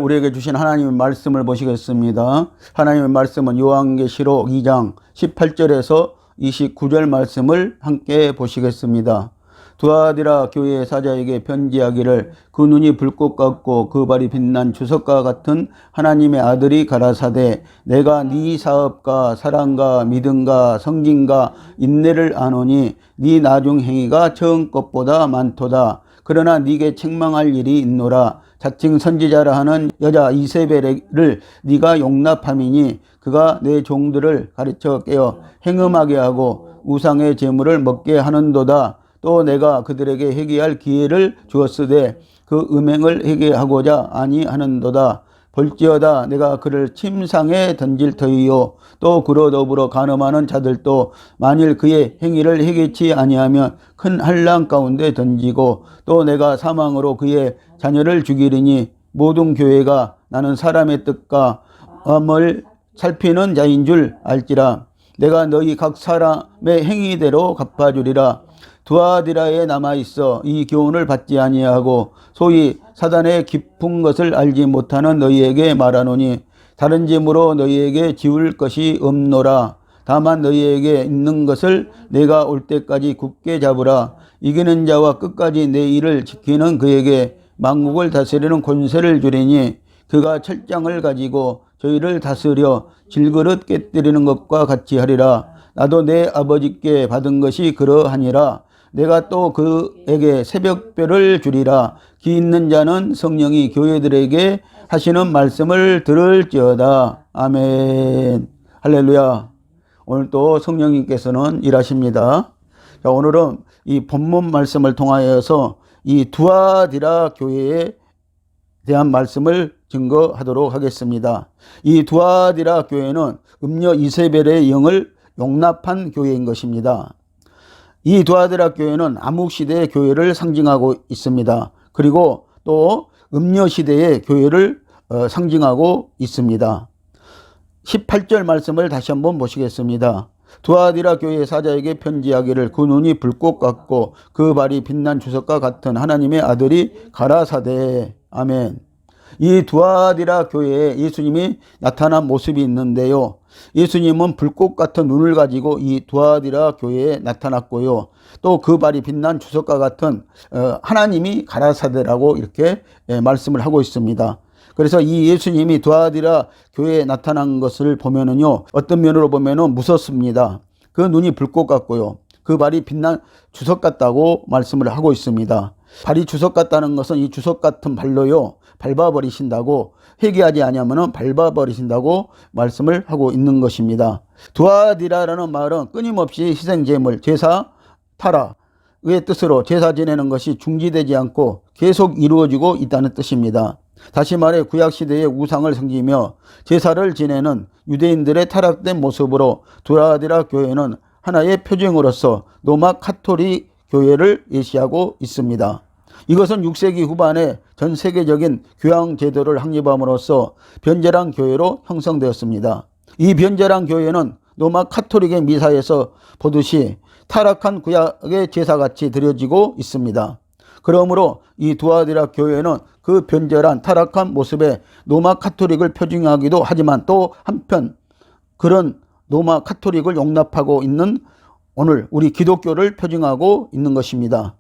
우리에게 주신 하나님의 말씀을 보시겠습니다. 하나님의 말씀은 요한계시록 2장 18절에서 29절 말씀을 함께 보시겠습니다. 두아디라 교회의 사자에게 편지하기를 그 눈이 불꽃 같고 그 발이 빛난 주석과 같은 하나님의 아들이 가라사대 내가 네 사업과 사랑과 믿음과 성김과 인내를 아노니 네 나중 행위가 처음 것보다 많도다. 그러나 네게 책망할 일이 있노라. 자칭 선지자라 하는 여자 이세벨을 네가 용납함이니 그가 내 종들을 가르쳐 깨어 행음하게 하고 우상의 제물을 먹게 하는도다. 또 내가 그들에게 회개할 기회를 주었으되 그 음행을 회개하고자 아니하는도다. 볼지어다 내가 그를 침상에 던질 터이요 또 그로 더불어 간음하는 자들도 만일 그의 행위를 회개치 아니하면 큰 한란 가운데 던지고 또 내가 사망으로 그의 자녀를 죽이리니 모든 교회가 나는 사람의 뜻과 마음을 살피는 자인 줄 알지라. 내가 너희 각 사람의 행위대로 갚아주리라. 두아디라에 남아있어 이 교훈을 받지 아니하고 소위 사단의 깊은 것을 알지 못하는 너희에게 말하노니 다른 짐으로 너희에게 지울 것이 없노라. 다만 너희에게 있는 것을 내가 올 때까지 굳게 잡으라. 이기는 자와 끝까지 내 일을 지키는 그에게 만국을 다스리는 권세를 주리니 그가 철장을 가지고 저희를 다스려 질그릇 깨뜨리는 것과 같이 하리라. 나도 내 아버지께 받은 것이 그러하니라. 내가 또 그에게 새벽별을 주리라. 귀 있는 자는 성령이 교회들에게 하시는 말씀을 들을지어다. 아멘. 할렐루야. 오늘 또 성령님께서는 일하십니다. 자, 오늘은 이 본문 말씀을 통하여서 이 두아디라 교회에 대한 말씀을 증거하도록 하겠습니다. 이 두아디라 교회는 음녀 이세벨의 영을 용납한 교회인 것입니다. 이 두아디라 교회는 암흑시대의 교회를 상징하고 있습니다. 그리고 또 음녀시대의 교회를 상징하고 있습니다. 18절 말씀을 다시 한번 보시겠습니다. 두아디라 교회의 사자에게 편지하기를 그 눈이 불꽃 같고 그 발이 빛난 주석과 같은 하나님의 아들이 가라사대. 아멘. 이 두아디라 교회에 예수님이 나타난 모습이 있는데요. 예수님은 불꽃 같은 눈을 가지고 이 두아디라 교회에 나타났고요. 또 그 발이 빛난 주석과 같은 하나님이 가라사대라고 이렇게 말씀을 하고 있습니다. 그래서 이 예수님이 두아디라 교회에 나타난 것을 보면은요, 어떤 면으로 보면은 무섭습니다. 그 눈이 불꽃 같고요. 그 발이 빛난 주석 같다고 말씀을 하고 있습니다. 발이 주석 같다는 것은 이 주석 같은 발로요, 밟아버리신다고, 회개하지 아니하면 밟아버리신다고 말씀을 하고 있는 것입니다. 두아디라라는 말은 끊임없이 희생제물, 제사, 타락의 뜻으로 제사 지내는 것이 중지되지 않고 계속 이루어지고 있다는 뜻입니다. 다시 말해 구약시대의 우상을 섬기며 제사를 지내는 유대인들의 타락된 모습으로 두아디라 교회는 하나의 표징으로서 로마 카톨릭 교회를 예시하고 있습니다. 이것은 6세기 후반에 전 세계적인 교황 제도를 확립함으로써 변제란 교회로 형성되었습니다. 이 변제란 교회는 로마 카톨릭의 미사에서 보듯이 타락한 구약의 제사같이 드려지고 있습니다. 그러므로 이 두아디라 교회는 그 변절한 타락한 모습에 로마 카톨릭을 표징하기도 하지만 또 한편 그런 로마 카톨릭을 용납하고 있는 오늘 우리 기독교를 표징하고 있는 것입니다.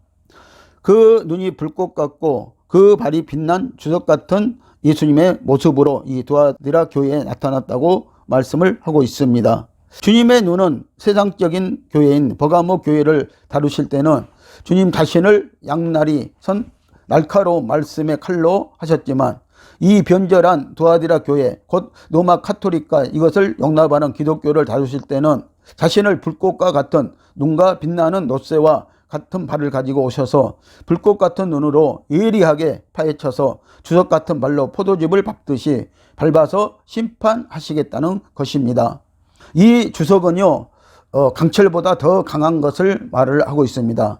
그 눈이 불꽃 같고 그 발이 빛난 주석 같은 예수님의 모습으로 이 두아디라 교회에 나타났다고 말씀을 하고 있습니다. 주님의 눈은 세상적인 교회인 버가모 교회를 다루실 때는 주님 자신을 양날이 선 날카로운 말씀의 칼로 하셨지만 이 변절한 두아디라 교회 곧 로마 카톨릭과 이것을 용납하는 기독교를 다루실 때는 자신을 불꽃과 같은 눈과 빛나는 놋새와 같은 발을 가지고 오셔서 불꽃 같은 눈으로 예리하게 파헤쳐서 주석 같은 발로 포도즙을 밟듯이 밟아서 심판하시겠다는 것입니다. 이 주석은요, 강철보다 더 강한 것을 말을 하고 있습니다.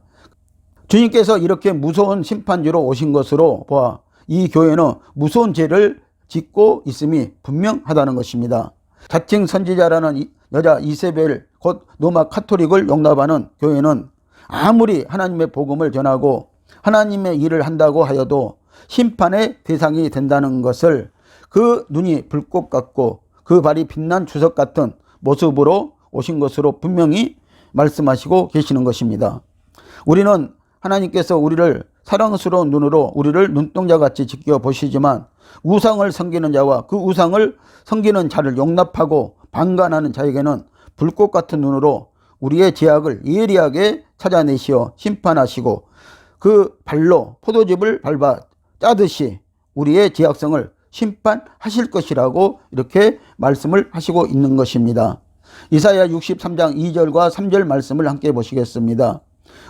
주님께서 이렇게 무서운 심판주로 오신 것으로 보아 이 교회는 무서운 죄를 짓고 있음이 분명하다는 것입니다. 자칭 선지자라는 여자 이세벨 곧 로마 카톨릭을 용납하는 교회는 아무리 하나님의 복음을 전하고 하나님의 일을 한다고 하여도 심판의 대상이 된다는 것을 그 눈이 불꽃 같고 그 발이 빛난 주석 같은 모습으로 오신 것으로 분명히 말씀하시고 계시는 것입니다. 우리는 하나님께서 우리를 사랑스러운 눈으로 우리를 눈동자같이 지켜보시지만 우상을 섬기는 자와 그 우상을 섬기는 자를 용납하고 방관하는 자에게는 불꽃 같은 눈으로 우리의 죄악을 예리하게 찾아내시어 심판하시고 그 발로 포도즙을 밟아 짜듯이 우리의 죄악성을 심판하실 것이라고 이렇게 말씀을 하시고 있는 것입니다. 이사야 63장 2절과 3절 말씀을 함께 보시겠습니다.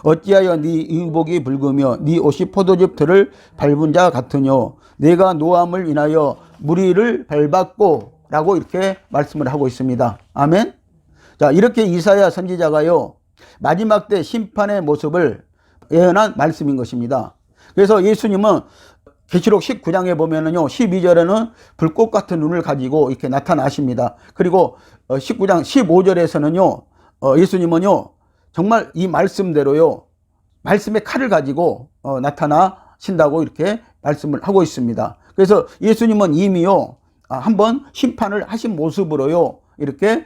어찌하여 네 의복이 붉으며 네 옷이 포도즙 들을 밟은 자 같으뇨. 내가 노함을 인하여 무리를 밟았고 라고 이렇게 말씀을 하고 있습니다. 아멘. 자, 이렇게 이사야 선지자가요 마지막 때 심판의 모습을 예언한 말씀인 것입니다. 그래서 예수님은 계시록 19장에 보면은요 12절에는 불꽃 같은 눈을 가지고 이렇게 나타나십니다. 그리고 19장 15절에서는요 예수님은요 정말 이 말씀대로요 말씀의 칼을 가지고 나타나신다고 이렇게 말씀을 하고 있습니다. 그래서 예수님은 이미요 한번 심판을 하신 모습으로요 이렇게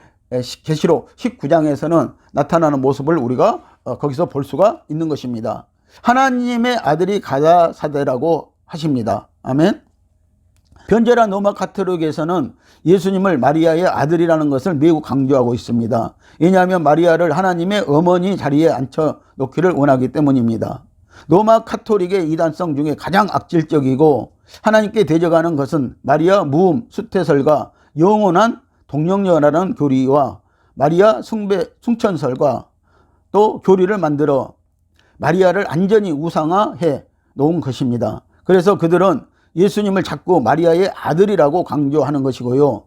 계시록 19장에서는 나타나는 모습을 우리가 거기서 볼 수가 있는 것입니다. 하나님의 아들이 가랴사대라고 하십니다. 아멘. 변제란 로마 가톨릭에서는 예수님을 마리아의 아들이라는 것을 매우 강조하고 있습니다. 왜냐하면 마리아를 하나님의 어머니 자리에 앉혀놓기를 원하기 때문입니다. 로마 가톨릭의 이단성 중에 가장 악질적이고 하나님께 대적하는 것은 마리아 무음 수태설과 영원한 동령녀라는 교리와 마리아 숭천설과 또 교리를 만들어 마리아를 완전히 우상화해 놓은 것입니다. 그래서 그들은 예수님을 자꾸 마리아의 아들이라고 강조하는 것이고요.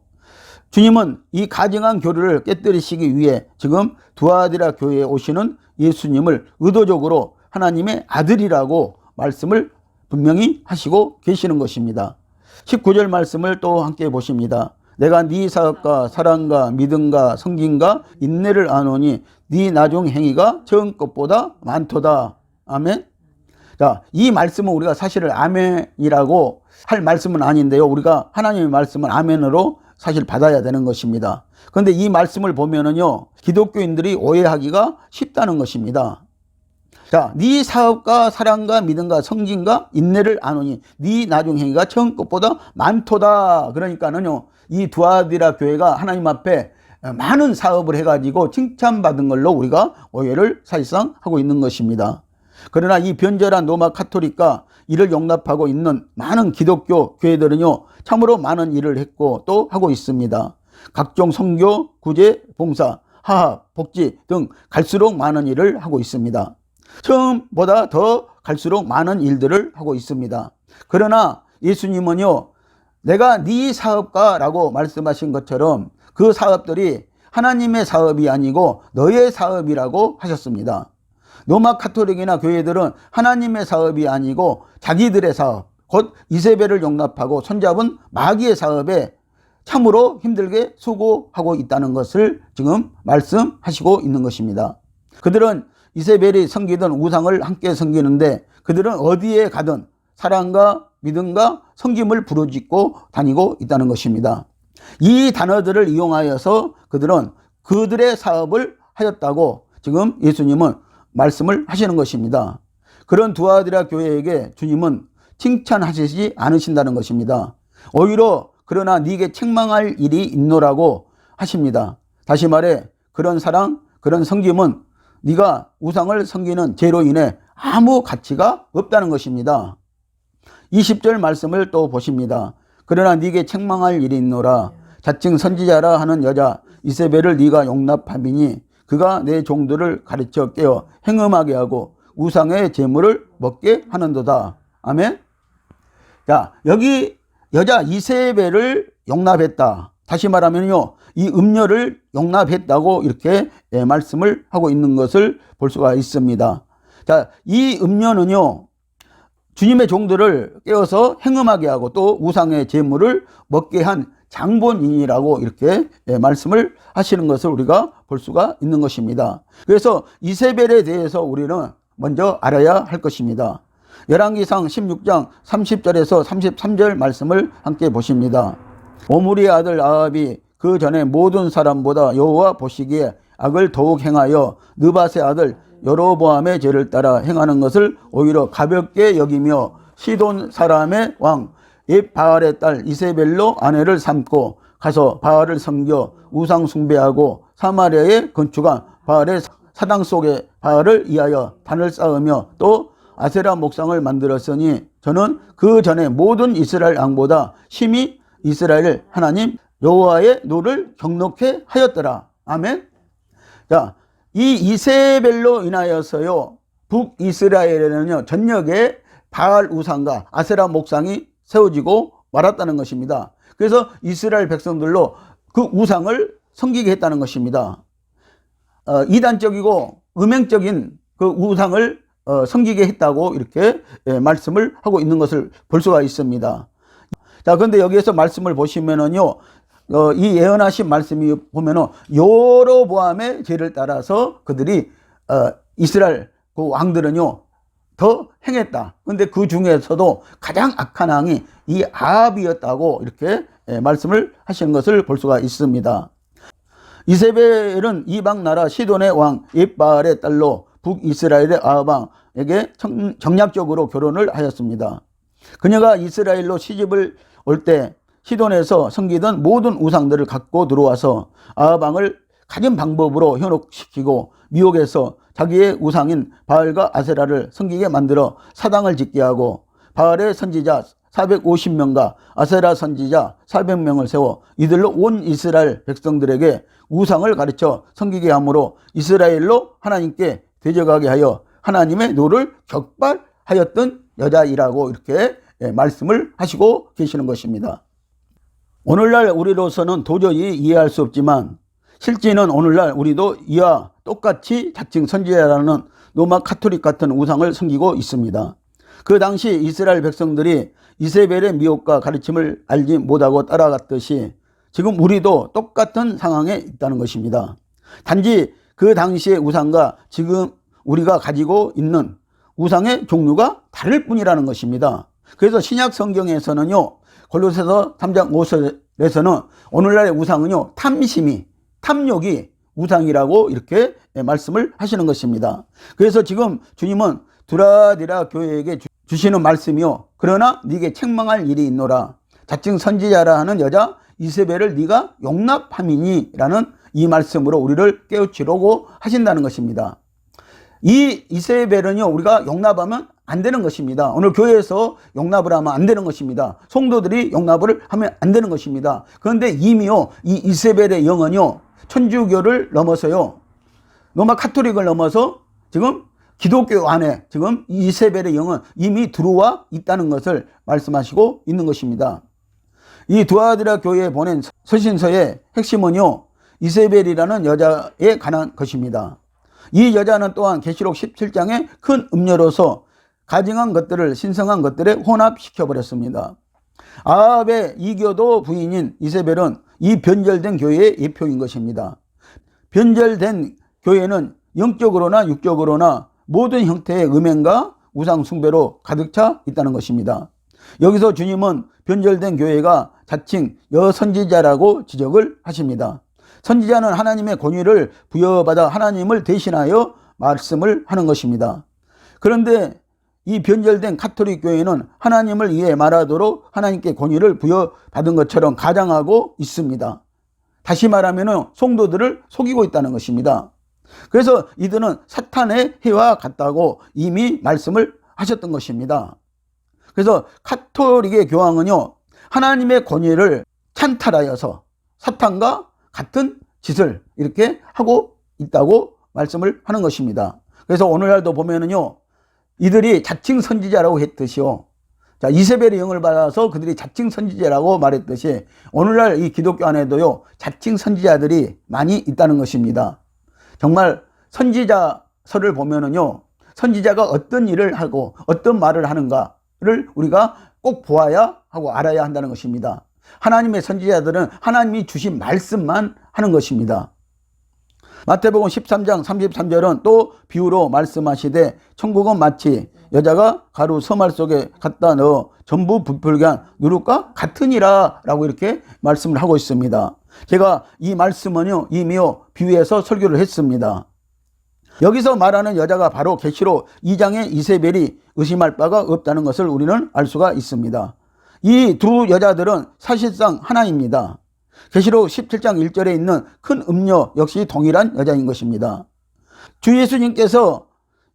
주님은 이 가증한 교리를 깨뜨리시기 위해 지금 두아디라 교회에 오시는 예수님을 의도적으로 하나님의 아들이라고 말씀을 분명히 하시고 계시는 것입니다. 19절 말씀을 또 함께 보십니다. 내가 네 사업과 사랑과 믿음과 성김과 인내를 아노니 네 나중 행위가 처음 것보다 많도다. 아멘. 자, 이 말씀은 우리가 사실을 아멘이라고 할 말씀은 아닌데요. 우리가 하나님의 말씀은 아멘으로 사실 받아야 되는 것입니다. 그런데 이 말씀을 보면은요, 기독교인들이 오해하기가 쉽다는 것입니다. 자, 네 사업과 사랑과 믿음과 성김과 인내를 아노니 네 나중 행위가 처음 것보다 많도다. 그러니까는요, 이 두아디라 교회가 하나님 앞에 많은 사업을 해가지고 칭찬받은 걸로 우리가 오해를 사실상 하고 있는 것입니다. 그러나 이 변절한 로마 가톨릭과 이를 용납하고 있는 많은 기독교 교회들은요 참으로 많은 일을 했고 또 하고 있습니다. 각종 선교, 구제, 봉사, 하합, 복지 등 갈수록 많은 일을 하고 있습니다. 처음보다 더 갈수록 많은 일들을 하고 있습니다. 그러나 예수님은요 내가 네 사업가라고 말씀하신 것처럼 그 사업들이 하나님의 사업이 아니고 너의 사업이라고 하셨습니다. 로마 가톨릭이나 교회들은 하나님의 사업이 아니고 자기들의 사업, 곧 이세벨을 용납하고 손잡은 마귀의 사업에 참으로 힘들게 수고하고 있다는 것을 지금 말씀하시고 있는 것입니다. 그들은 이세벨이 섬기던 우상을 함께 섬기는데 그들은 어디에 가든 사랑과 믿음과 섬김을 부르짖고 다니고 있다는 것입니다. 이 단어들을 이용하여서 그들은 그들의 사업을 하였다고 지금 예수님은 말씀을 하시는 것입니다. 그런 두아디라 교회에게 주님은 칭찬하시지 않으신다는 것입니다. 오히려 그러나 네게 책망할 일이 있노라고 하십니다. 다시 말해 그런 사랑, 그런 섬김은 네가 우상을 섬기는 죄로 인해 아무 가치가 없다는 것입니다. 20절 말씀을 또 보십니다. 그러나 네게 책망할 일이 있노라. 자칭 선지자라 하는 여자 이세벨을 네가 용납함이니 그가 내 종들을 가르쳐 깨어 행음하게 하고 우상의 제물을 먹게 하는도다. 아멘. 자, 여기 여자 이세벨을 용납했다. 다시 말하면요, 이 음녀를 용납했다고 이렇게 말씀을 하고 있는 것을 볼 수가 있습니다. 자, 이 음녀는요, 주님의 종들을 깨어서 행음하게 하고 또 우상의 제물을 먹게 한 장본인이라고 이렇게 말씀을 하시는 것을 우리가 볼 수가 있는 것입니다. 그래서 이세벨에 대해서 우리는 먼저 알아야 할 것입니다. 열왕기상 16장 30절에서 33절 말씀을 함께 보십니다. 오므리의 아들 아합이 그 전에 모든 사람보다 여호와 보시기에 악을 더욱 행하여 느밧의 아들 여로보암의 죄를 따라 행하는 것을 오히려 가볍게 여기며 시돈 사람의 왕 옙바알의 딸 이세벨로 아내를 삼고 가서 바알을 섬겨 우상 숭배하고 사마리아에 건축한 바알의 사당 속에 바알을 위하여 단을 쌓으며 또 아세라 목상을 만들었으니 저는 그 전에 모든 이스라엘 왕보다 심히 이스라엘 하나님 여호와의 노를 경록해 하였더라. 아멘. 자, 이 이세벨로 인하여서요 북이스라엘에는요 전역에 바알 우상과 아세라 목상이 세워지고 말았다는 것입니다. 그래서 이스라엘 백성들로 그 우상을 섬기게 했다는 것입니다. 이단적이고 음행적인 그 우상을 섬기게 했다고 이렇게 말씀을 하고 있는 것을 볼 수가 있습니다. 자, 그런데 여기에서 말씀을 보시면은요, 이 예언하신 말씀이 보면은 여로보암의 죄를 따라서 그들이 이스라엘 그 왕들은요 더 행했다. 그런데 그 중에서도 가장 악한 왕이 이 아합이었다고 이렇게 말씀을 하시는 것을 볼 수가 있습니다. 이세벨은 이방 나라 시돈의 왕 옙바알의 딸로 북이스라엘의 아합 왕에게 정략적으로 결혼을 하였습니다. 그녀가 이스라엘로 시집을 올 때 시돈에서 섬기던 모든 우상들을 갖고 들어와서 아합 왕을 가진 방법으로 현혹시키고 미혹해서 자기의 우상인 바알과 아세라를 섬기게 만들어 사당을 짓게 하고 바알의 선지자 450명과 아세라 선지자 400명을 세워 이들로 온 이스라엘 백성들에게 우상을 가르쳐 섬기게 함으로 이스라엘로 하나님께 대적하게 하여 하나님의 노를 격발하였던 여자이라고 이렇게 말씀을 하시고 계시는 것입니다. 오늘날 우리로서는 도저히 이해할 수 없지만 실제는 오늘날 우리도 이와 똑같이 자칭 선지자라는 로마 카톨릭 같은 우상을 섬기고 있습니다. 그 당시 이스라엘 백성들이 이세벨의 미혹과 가르침을 알지 못하고 따라갔듯이 지금 우리도 똑같은 상황에 있다는 것입니다. 단지 그 당시의 우상과 지금 우리가 가지고 있는 우상의 종류가 다를 뿐이라는 것입니다. 그래서 신약 성경에서는요, 골로새서 3장 5절에서는 오늘날의 우상은요, 탐욕이 우상이라고 이렇게 말씀을 하시는 것입니다. 그래서 지금 주님은 두라디라 교회에게 주시는 말씀이요, 그러나 네게 책망할 일이 있노라. 자칭 선지자라 하는 여자 이세벨을 네가 용납함이니 라는 이 말씀으로 우리를 깨우치려고 하신다는 것입니다. 이 이세벨은요 우리가 용납하면 안 되는 것입니다. 오늘 교회에서 용납을 하면 안 되는 것입니다. 성도들이 용납을 하면 안 되는 것입니다. 그런데 이미요 이 이세벨의 영은요 천주교를 넘어서요 로마 카톨릭을 넘어서 지금 기독교 안에 지금 이세벨의 영은 이미 들어와 있다는 것을 말씀하시고 있는 것입니다. 이 두아디라 교회에 보낸 서신서의 핵심은요 이세벨이라는 여자에 관한 것입니다. 이 여자는 또한 계시록 17장의 큰 음녀로서 가증한 것들을 신성한 것들에 혼합시켜 버렸습니다. 아합의 이교도 부인인 이세벨은 이 변절된 교회의 예표인 것입니다. 변절된 교회는 영적으로나 육적으로나 모든 형태의 음행과 우상 숭배로 가득 차 있다는 것입니다. 여기서 주님은 변절된 교회가 자칭 여선지자라고 지적을 하십니다. 선지자는 하나님의 권위를 부여받아 하나님을 대신하여 말씀을 하는 것입니다. 그런데 이 변절된 카톨릭 교회는 하나님을 위해 말하도록 하나님께 권위를 부여받은 것처럼 가장하고 있습니다. 다시 말하면 성도들을 속이고 있다는 것입니다. 그래서 이들은 사탄의 해와 같다고 이미 말씀을 하셨던 것입니다. 그래서 카톨릭의 교황은요 하나님의 권위를 찬탈하여서 사탄과 같은 짓을 이렇게 하고 있다고 말씀을 하는 것입니다. 그래서 오늘날도 보면은요 이들이 자칭 선지자라고 했듯이요, 자 이세벨의 영을 받아서 그들이 자칭 선지자라고 말했듯이 오늘날 이 기독교 안에도요 자칭 선지자들이 많이 있다는 것입니다. 정말 선지자서를 보면은요 선지자가 어떤 일을 하고 어떤 말을 하는가를 우리가 꼭 보아야 하고 알아야 한다는 것입니다. 하나님의 선지자들은 하나님이 주신 말씀만 하는 것입니다. 마태복음 13장 33절은 또 비유로 말씀하시되 천국은 마치 여자가 가루 서말 속에 갖다 넣어 전부 부풀게 한 누룩과 같으니라 라고 이렇게 말씀을 하고 있습니다. 제가 이 말씀은요 이미요 비유해서 설교를 했습니다. 여기서 말하는 여자가 바로 계시록 2장의 이세벨이 의심할 바가 없다는 것을 우리는 알 수가 있습니다. 이 두 여자들은 사실상 하나입니다. 계시록 17장 1절에 있는 큰 음녀 역시 동일한 여자인 것입니다. 주 예수님께서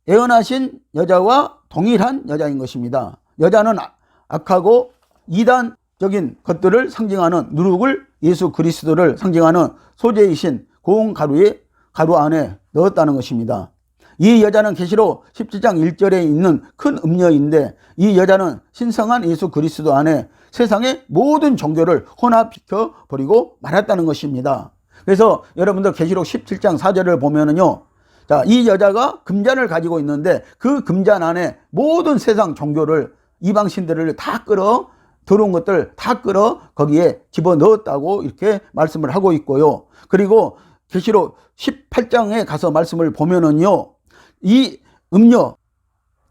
예언하신 여자와 동일한 여자인 것입니다. 여자는 악하고 이단적인 것들을 상징하는 누룩을 예수 그리스도를 상징하는 소재이신 고운 가루 안에 넣었다는 것입니다. 이 여자는 계시록 17장 1절에 있는 큰 음녀인데 이 여자는 신성한 예수 그리스도 안에 세상의 모든 종교를 혼합시켜 버리고 말았다는 것입니다. 그래서 여러분들 계시록 17장 4절을 보면은요. 자, 이 여자가 금잔을 가지고 있는데 그 금잔 안에 모든 세상 종교를 이방신들을 다 끌어 들어온 것들 다 끌어 거기에 집어넣었다고 이렇게 말씀을 하고 있고요. 그리고 계시록 18장에 가서 말씀을 보면은요. 이 음녀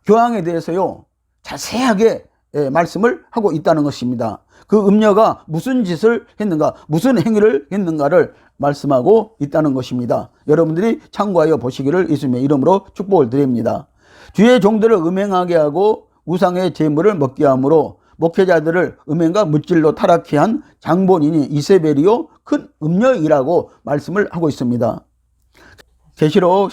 교황에 대해서요. 자세하게 말씀을 하고 있다는 것입니다. 그 음녀가 무슨 짓을 했는가, 무슨 행위를 했는가를 말씀하고 있다는 것입니다. 여러분들이 참고하여 보시기를 예수님의 이름으로 축복을 드립니다. 주의 종들을 음행하게 하고 우상의 제물을 먹게 함으로 목회자들을 음행과 물질로 타락케 한 장본인이 이세벨이요 큰 음녀이라고 말씀을 하고 있습니다. 계시록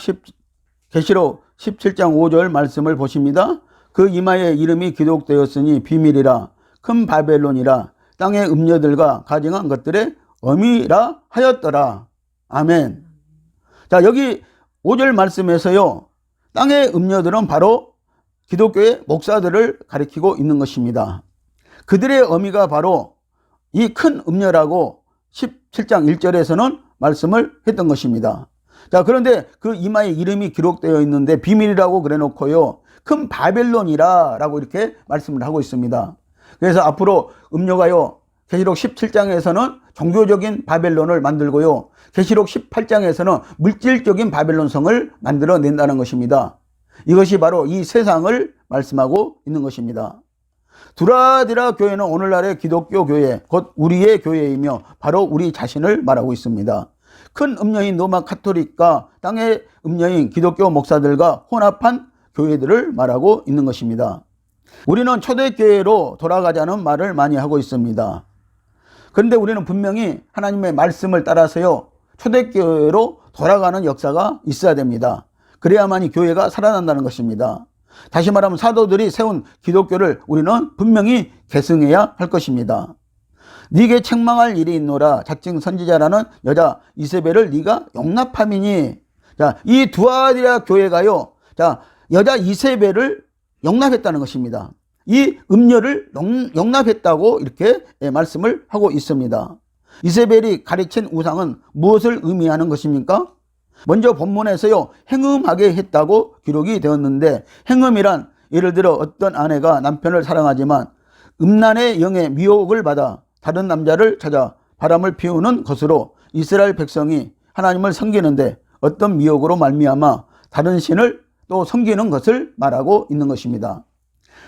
17장 5절 말씀을 보십니다. 그 이마에 이름이 기록되었으니 비밀이라 큰 바벨론이라 땅의 음녀들과 가증한 것들의 어미라 하였더라. 아멘. 자, 여기 5절 말씀에서요. 땅의 음녀들은 바로 기독교의 목사들을 가리키고 있는 것입니다. 그들의 어미가 바로 이 큰 음녀라고 17장 1절에서는 말씀을 했던 것입니다. 자, 그런데 그 이마에 이름이 기록되어 있는데 비밀이라고 그래 놓고요. 큰 바벨론이라 라고 이렇게 말씀을 하고 있습니다. 그래서 앞으로 음녀가요. 계시록 17장에서는 종교적인 바벨론을 만들고요. 계시록 18장에서는 물질적인 바벨론성을 만들어낸다는 것입니다. 이것이 바로 이 세상을 말씀하고 있는 것입니다. 두라디라 교회는 오늘날의 기독교 교회, 곧 우리의 교회이며 바로 우리 자신을 말하고 있습니다. 큰 음녀인 로마 카톨릭과 땅의 음녀인 기독교 목사들과 혼합한 교회들을 말하고 있는 것입니다. 우리는 초대교회로 돌아가자는 말을 많이 하고 있습니다. 그런데 우리는 분명히 하나님의 말씀을 따라서요. 초대교회로 돌아가는 역사가 있어야 됩니다. 그래야만이 교회가 살아난다는 것입니다. 다시 말하면 사도들이 세운 기독교를 우리는 분명히 계승해야 할 것입니다. 네게 책망할 일이 있노라 자칭 선지자라는 여자 이세벨을 네가 용납함이니. 자, 이 두아디라 교회가요. 자, 여자 이세벨을 용납했다는 것입니다. 이 음녀를 용납했다고 이렇게 말씀을 하고 있습니다. 이세벨이 가르친 우상은 무엇을 의미하는 것입니까? 먼저 본문에서요. 행음하게 했다고 기록이 되었는데 행음이란 예를 들어 어떤 아내가 남편을 사랑하지만 음란의 영의 미혹을 받아 다른 남자를 찾아 바람을 피우는 것으로 이스라엘 백성이 하나님을 섬기는데 어떤 미혹으로 말미암아 다른 신을 또 섬기는 것을 말하고 있는 것입니다.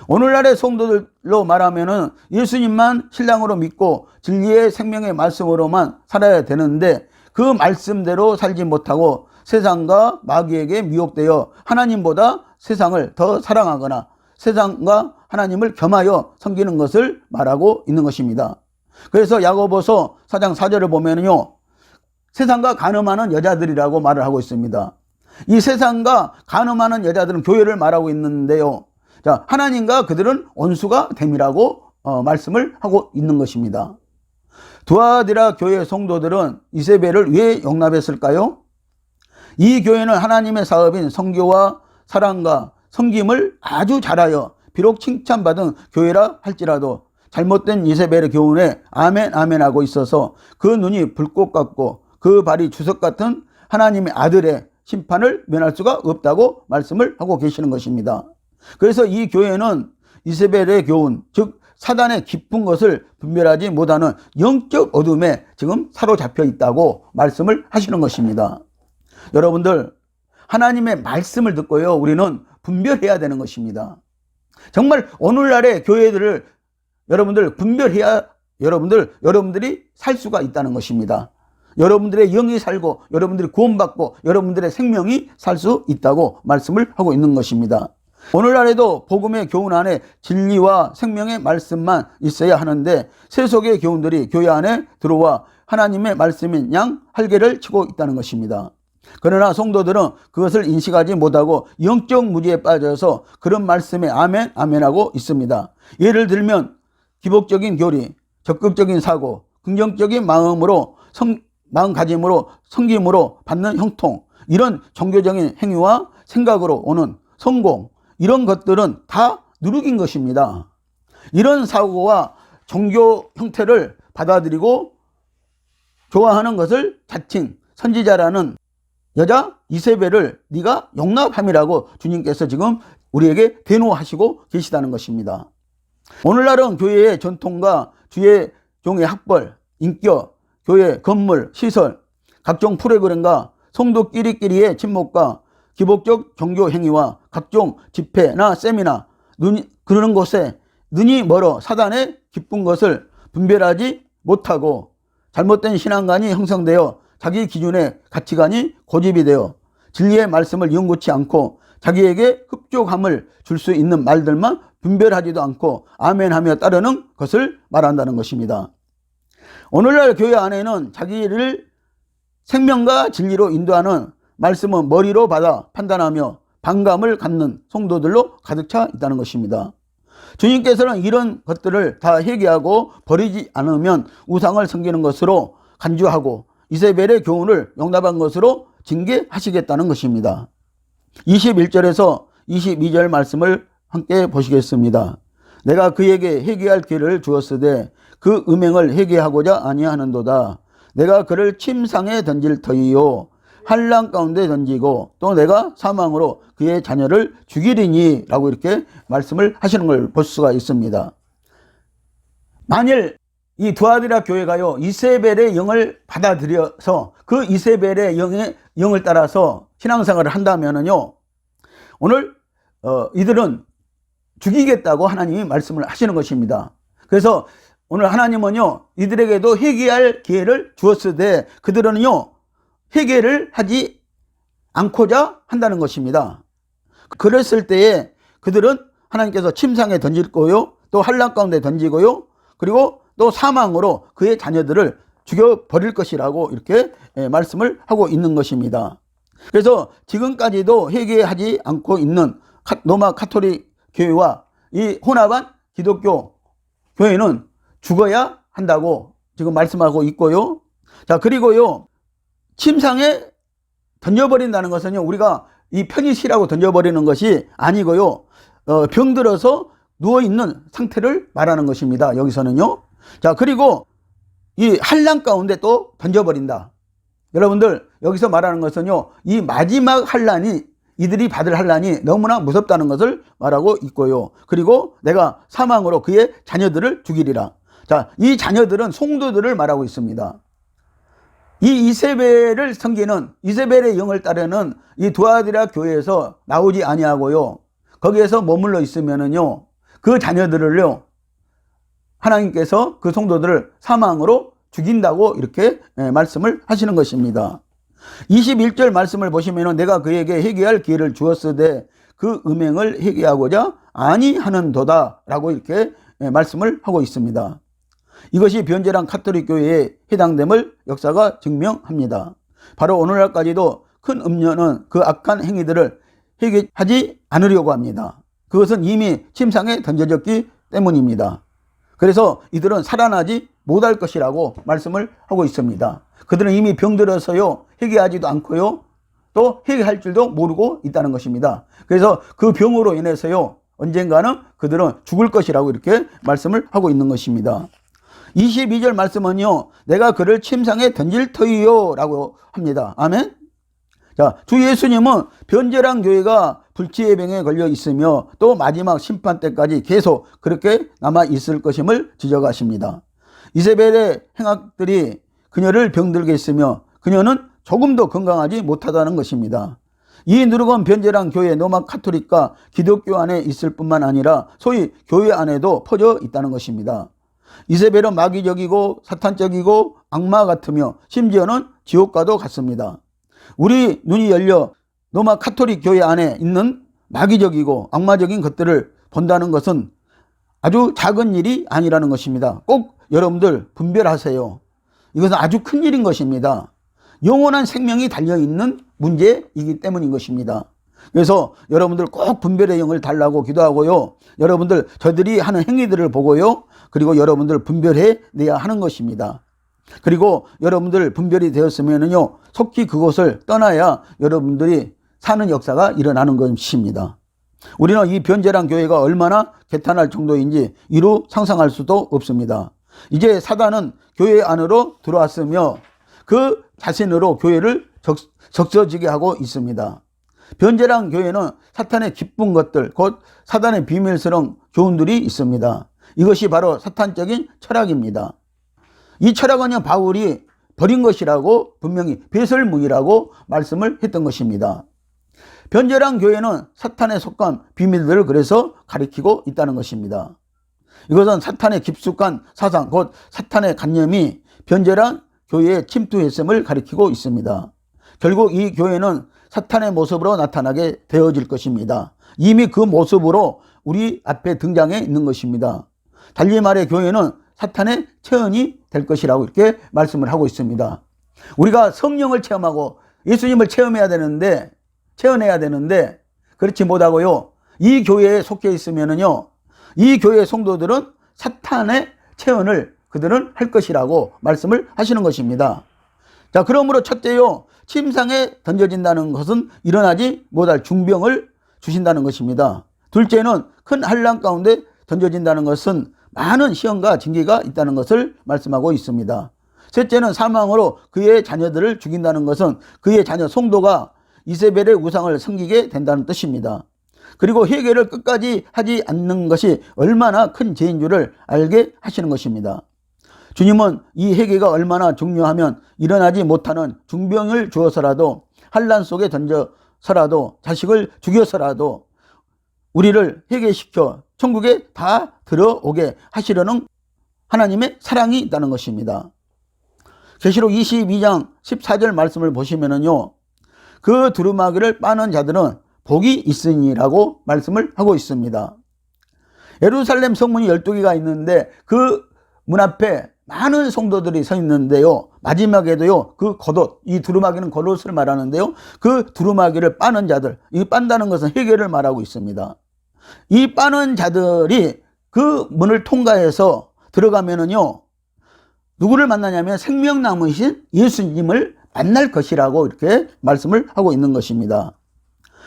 오늘날의 성도들로 말하면은 예수님만 신랑으로 믿고 진리의 생명의 말씀으로만 살아야 되는데 그 말씀대로 살지 못하고 세상과 마귀에게 미혹되어 하나님보다 세상을 더 사랑하거나 세상과 하나님을 겸하여 섬기는 것을 말하고 있는 것입니다. 그래서 야고보서 4장 4절을 보면요. 세상과 간음하는 여자들이라고 말을 하고 있습니다. 이 세상과 간음하는 여자들은 교회를 말하고 있는데요. 자, 하나님과 그들은 원수가 됨이라고 말씀을 하고 있는 것입니다. 두아디라 교회 성도들은 이세벨을 왜 용납했을까요? 이 교회는 하나님의 사업인 선교와 사랑과 섬김을 아주 잘하여 비록 칭찬받은 교회라 할지라도 잘못된 이세벨의 교훈에 아멘 아멘 하고 있어서 그 눈이 불꽃 같고 그 발이 주석 같은 하나님의 아들의 심판을 면할 수가 없다고 말씀을 하고 계시는 것입니다. 그래서 이 교회는 이세벨의 교훈, 즉 사단의 깊은 것을 분별하지 못하는 영적 어둠에 지금 사로잡혀 있다고 말씀을 하시는 것입니다. 여러분들, 하나님의 말씀을 듣고요, 우리는 분별해야 되는 것입니다. 정말 오늘날의 교회들을 여러분들 분별해야 여러분들이 살 수가 있다는 것입니다. 여러분들의 영이 살고 여러분들이 구원받고 여러분들의 생명이 살 수 있다고 말씀을 하고 있는 것입니다. 오늘날에도 복음의 교훈 안에 진리와 생명의 말씀만 있어야 하는데 세속의 교훈들이 교회 안에 들어와 하나님의 말씀인 양 할개를 치고 있다는 것입니다. 그러나 성도들은 그것을 인식하지 못하고 영적 무지에 빠져서 그런 말씀에 아멘 아멘하고 있습니다. 예를 들면 기복적인 교리, 적극적인 사고, 긍정적인 마음가짐으로 섬김으로 받는 형통, 이런 종교적인 행위와 생각으로 오는 성공, 이런 것들은 다 누룩인 것입니다. 이런 사고와 종교 형태를 받아들이고 좋아하는 것을 자칭 선지자라는 여자 이세벨을 네가 용납함이라고 주님께서 지금 우리에게 대노하시고 계시다는 것입니다. 오늘날은 교회의 전통과 주의 종의 학벌, 인격, 교회 건물, 시설, 각종 프로그램과 성도끼리의 친목과 기복적 종교 행위와 각종 집회나 세미나, 그러는 곳에 눈이 멀어 사단의 기쁜 것을 분별하지 못하고 잘못된 신앙관이 형성되어 자기 기준의 가치관이 고집이 되어 진리의 말씀을 연구치 않고 자기에게 흡족함을 줄 수 있는 말들만 분별하지도 않고 아멘하며 따르는 것을 말한다는 것입니다. 오늘날 교회 안에는 자기를 생명과 진리로 인도하는 말씀은 머리로 받아 판단하며 반감을 갖는 성도들로 가득 차 있다는 것입니다. 주님께서는 이런 것들을 다 회개하고 버리지 않으면 우상을 섬기는 것으로 간주하고 이세벨의 교훈을 용납한 것으로 징계하시겠다는 것입니다. 21절에서 22절 말씀을 함께 보시겠습니다. 내가 그에게 회개할 기회를 주었으되 그 음행을 회개하고자 아니하는도다. 내가 그를 침상에 던질 터이요 한란 가운데 던지고 또 내가 사망으로 그의 자녀를 죽이리니 라고 이렇게 말씀을 하시는 걸 볼 수가 있습니다. 만일 이 두아디라 교회가요 이세벨의 영을 받아들여서 그 이세벨의 영을 따라서 신앙생활을 한다면은요 오늘 이들은 죽이겠다고 하나님이 말씀을 하시는 것입니다. 그래서 오늘 하나님은요 이들에게도 회개할 기회를 주었으되 그들은요 회개를 하지 않고자 한다는 것입니다. 그랬을 때에 그들은 하나님께서 침상에 던질 거요 또 한란 가운데 던지고요 그리고 또 사망으로 그의 자녀들을 죽여버릴 것이라고 이렇게 말씀을 하고 있는 것입니다. 그래서 지금까지도 회개하지 않고 있는 로마 가톨릭 교회와 이 혼합한 기독교 교회는 죽어야 한다고 지금 말씀하고 있고요. 자, 그리고요, 침상에 던져버린다는 것은요, 우리가 이 편히 던져버리는 것이 아니고요, 병들어서 누워있는 상태를 말하는 것입니다. 여기서는요. 자, 그리고 이 한란 가운데 또 던져버린다. 여러분들, 여기서 말하는 것은요, 이 마지막 한란이, 이들이 받을 한란이 너무나 무섭다는 것을 말하고 있고요. 그리고 내가 사망으로 그의 자녀들을 죽이리라. 자, 이 자녀들은 성도들을 말하고 있습니다. 이 이세벨을 섬기는 이세벨의 영을 따르는 이 두아디라 교회에서 나오지 아니하고요. 거기에서 머물러 있으면은요, 그 자녀들을요, 하나님께서 그 성도들을 사망으로 죽인다고 이렇게 말씀을 하시는 것입니다. 21절 말씀을 보시면은 내가 그에게 회개할 기회를 주었으되 그 음행을 회개하고자 아니하는도다 라고 이렇게 말씀을 하고 있습니다. 이것이 변절한 가톨릭 교회에 해당됨을 역사가 증명합니다. 바로 오늘날까지도 큰 음녀는 그 악한 행위들을 회개하지 않으려고 합니다. 그것은 이미 침상에 던져졌기 때문입니다. 그래서 이들은 살아나지 못할 것이라고 말씀을 하고 있습니다. 그들은 이미 병들어서요 회개하지도 않고요 또 회개할 줄도 모르고 있다는 것입니다. 그래서 그 병으로 인해서요 언젠가는 그들은 죽을 것이라고 이렇게 말씀을 하고 있는 것입니다. 22절 말씀은요 내가 그를 침상에 던질 터이요 라고 합니다. 아멘. 자, 주 예수님은 변절한 교회가 불치의 병에 걸려 있으며 또 마지막 심판 때까지 계속 그렇게 남아 있을 것임을 지적하십니다. 이세벨의 행악들이 그녀를 병들게 했으며 그녀는 조금도 건강하지 못하다는 것입니다. 이 누르건 변제랑 교회 로마 카톨릭과 기독교 안에 있을 뿐만 아니라 소위 교회 안에도 퍼져 있다는 것입니다. 이세벨은 마귀적이고 사탄적이고 악마 같으며 심지어는 지옥과도 같습니다. 우리 눈이 열려 로마 카톨릭 교회 안에 있는 마귀적이고 악마적인 것들을 본다는 것은 아주 작은 일이 아니라는 것입니다. 꼭 여러분들 분별하세요. 이것은 아주 큰 일인 것입니다. 영원한 생명이 달려있는 문제이기 때문인 것입니다. 그래서 여러분들 꼭 분별의 영을 달라고 기도하고요. 여러분들 저들이 하는 행위들을 보고요. 그리고 여러분들 분별해 내야 하는 것입니다. 그리고 여러분들 분별이 되었으면요, 속히 그곳을 떠나야 여러분들이 사는 역사가 일어나는 것입니다. 우리는 이 변제란 교회가 얼마나 개탄할 정도인지 이루 상상할 수도 없습니다. 이제 사단은 교회 안으로 들어왔으며 그 자신으로 교회를 적서지게 하고 있습니다. 변제란 교회는 사탄의 기쁜 것들, 곧 사단의 비밀스러운 교훈들이 있습니다. 이것이 바로 사탄적인 철학입니다. 이 철학은요, 바울이 버린 것이라고 분명히 배설물이라고 말씀을 했던 것입니다. 변제란 교회는 사탄에 속한 비밀들을 그래서 가리키고 있다는 것입니다. 이것은 사탄의 깊숙한 사상, 곧 사탄의 관념이 변제란 교회에 침투했음을 가리키고 있습니다. 결국 이 교회는 사탄의 모습으로 나타나게 되어질 것입니다. 이미 그 모습으로 우리 앞에 등장해 있는 것입니다. 달리 말해 교회는 사탄의 체험이 될 것이라고 이렇게 말씀을 하고 있습니다. 우리가 성령을 체험하고 예수님을 체험해야 되는데 그렇지 못하고요, 이 교회에 속해 있으면은요, 이 교회의 성도들은 사탄의 체험을 그들은 할 것이라고 말씀을 하시는 것입니다. 자, 그러므로 첫째요, 침상에 던져진다는 것은 일어나지 못할 중병을 주신다는 것입니다. 둘째는 큰 환난 가운데 던져진다는 것은 많은 시험과 징계가 있다는 것을 말씀하고 있습니다. 셋째는 사망으로 그의 자녀들을 죽인다는 것은 그의 자녀 성도가 이세벨의 우상을 섬기게 된다는 뜻입니다. 그리고 회개를 끝까지 하지 않는 것이 얼마나 큰 죄인 줄을 알게 하시는 것입니다. 주님은 이 회개가 얼마나 중요하면 일어나지 못하는 중병을 주어서라도 환난 속에 던져서라도 자식을 죽여서라도 우리를 회개시켜 천국에 다 들어오게 하시려는 하나님의 사랑이 있다는 것입니다. 계시록 22장 14절 말씀을 보시면은요, 그 두루마기를 빠는 자들은 복이 있으니라고 말씀을 하고 있습니다. 예루살렘 성문이 12개가 있는데 그 문 앞에 많은 성도들이 서 있는데요, 마지막에도요, 그 겉옷, 이 두루마기는 겉옷을 말하는데요, 그 두루마기를 빠는 자들, 이 빤다는 것은 회개를 말하고 있습니다. 이 빠는 자들이 그 문을 통과해서 들어가면은요, 누구를 만나냐면 생명나무이신 예수님을 만날 것이라고 이렇게 말씀을 하고 있는 것입니다.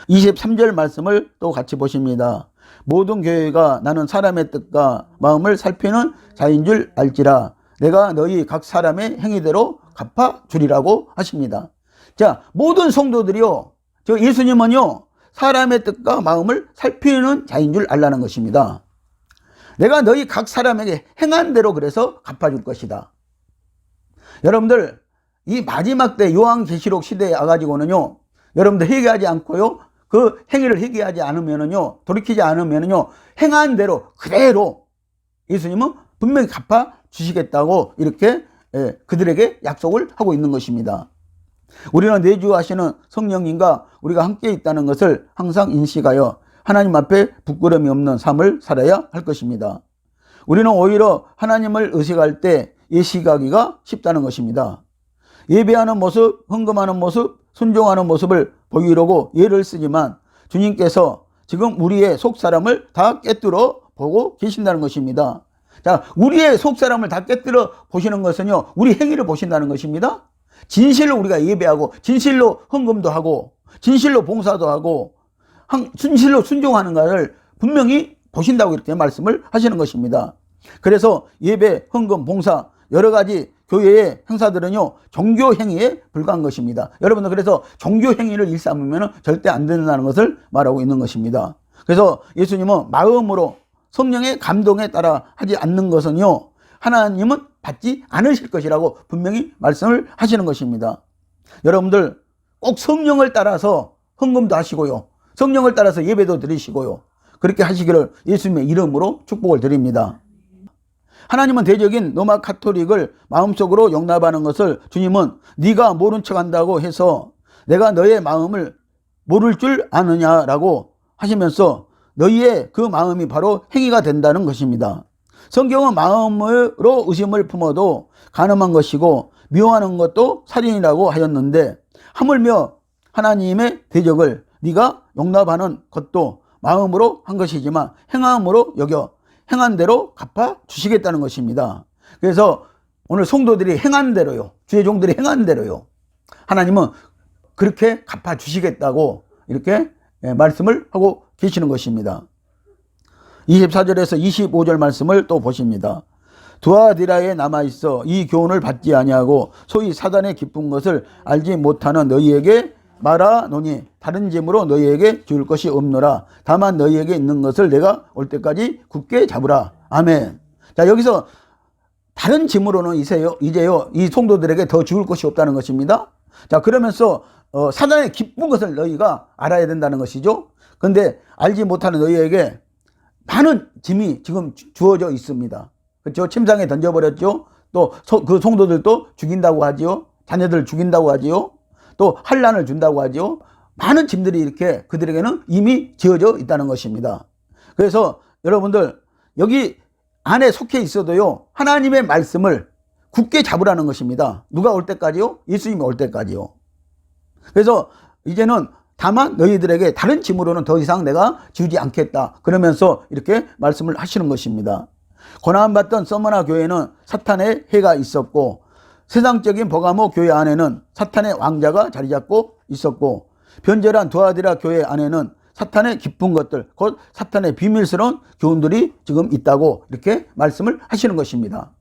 23절 말씀을 또 같이 보십니다. 모든 교회가 나는 사람의 뜻과 마음을 살피는 자인 줄 알지라 내가 너희 각 사람의 행위대로 갚아주리라고 하십니다. 자, 모든 성도들이요, 저 예수님은요, 사람의 뜻과 마음을 살피는 자인 줄 알라는 것입니다. 내가 너희 각 사람에게 행한 대로 그래서 갚아줄 것이다. 여러분들, 이 마지막 때 요한계시록 시대에 와가지고는요, 여러분들 회개하지 않고요, 그 행위를 회개하지 않으면은요, 돌이키지 않으면은요, 행한 대로 그대로 예수님은 분명히 갚아 주시겠다고 이렇게 그들에게 약속을 하고 있는 것입니다. 우리는 내주하시는 성령님과 우리가 함께 있다는 것을 항상 인식하여 하나님 앞에 부끄러움이 없는 삶을 살아야 할 것입니다. 우리는 오히려 하나님을 의식할 때 예시하기가 쉽다는 것입니다. 예배하는 모습, 헌금하는 모습, 순종하는 모습을 보이려고 예를 쓰지만 주님께서 지금 우리의 속사람을 다 깨뜨려 보고 계신다는 것입니다. 자, 우리의 속사람을 다 깨뜨려 보시는 것은요, 우리 행위를 보신다는 것입니다. 진실로 우리가 예배하고 진실로 헌금도 하고 진실로 봉사도 하고 진실로 순종하는 것을 분명히 보신다고 이렇게 말씀을 하시는 것입니다. 그래서 예배, 헌금, 봉사 여러 가지 교회의 행사들은요, 종교 행위에 불과한 것입니다. 여러분들, 그래서 종교 행위를 일삼으면 절대 안 된다는 것을 말하고 있는 것입니다. 그래서 예수님은 마음으로 성령의 감동에 따라 하지 않는 것은요, 하나님은 받지 않으실 것이라고 분명히 말씀을 하시는 것입니다. 여러분들 꼭 성령을 따라서 헌금도 하시고요. 성령을 따라서 예배도 드리시고요. 그렇게 하시기를 예수님의 이름으로 축복을 드립니다. 하나님은 대적인 로마 가톨릭을 마음속으로 용납하는 것을 주님은 네가 모른 척한다고 해서 내가 너의 마음을 모를 줄 아느냐라고 하시면서 너희의 그 마음이 바로 행위가 된다는 것입니다. 성경은 마음으로 의심을 품어도 간음한 것이고 미워하는 것도 살인이라고 하였는데 하물며 하나님의 대적을 네가 용납하는 것도 마음으로 한 것이지만 행함으로 여겨 행한 대로 갚아 주시겠다는 것입니다. 그래서 오늘 성도들이 행한 대로요, 주의 종들이 행한 대로요, 하나님은 그렇게 갚아 주시겠다고 이렇게 말씀을 하고 계시는 것입니다. 24절에서 25절 말씀을 또 보십니다. 두아디라에 남아있어 이 교훈을 받지 아니하고 소위 사단의 기쁜 것을 알지 못하는 너희에게 말하노니 다른 짐으로 너희에게 줄 것이 없노라. 다만 너희에게 있는 것을 내가 올 때까지 굳게 잡으라. 아멘. 자, 여기서 다른 짐으로는 이제요 이 성도들에게 더 줄 것이 없다는 것입니다. 자, 그러면서 사단의 기쁜 것을 너희가 알아야 된다는 것이죠. 그런데 알지 못하는 너희에게 많은 짐이 지금 주어져 있습니다. 그렇죠? 침상에 던져버렸죠. 또 그 성도들도 죽인다고 하지요. 자녀들 죽인다고 하지요. 또 환난을 준다고 하지요. 많은 짐들이 이렇게 그들에게는 이미 지어져 있다는 것입니다. 그래서 여러분들 여기 안에 속해 있어도요, 하나님의 말씀을 굳게 잡으라는 것입니다. 누가 올 때까지요? 예수님이 올 때까지요. 그래서 이제는 다만 너희들에게 다른 짐으로는 더 이상 내가 지우지 않겠다. 그러면서 이렇게 말씀을 하시는 것입니다. 고난받던 서머나 교회는 사탄의 해가 있었고 세상적인 버가모 교회 안에는 사탄의 왕자가 자리 잡고 있었고 변절한 두아디라 교회 안에는 사탄의 기쁜 것들, 곧 사탄의 비밀스러운 교훈들이 지금 있다고 이렇게 말씀을 하시는 것입니다.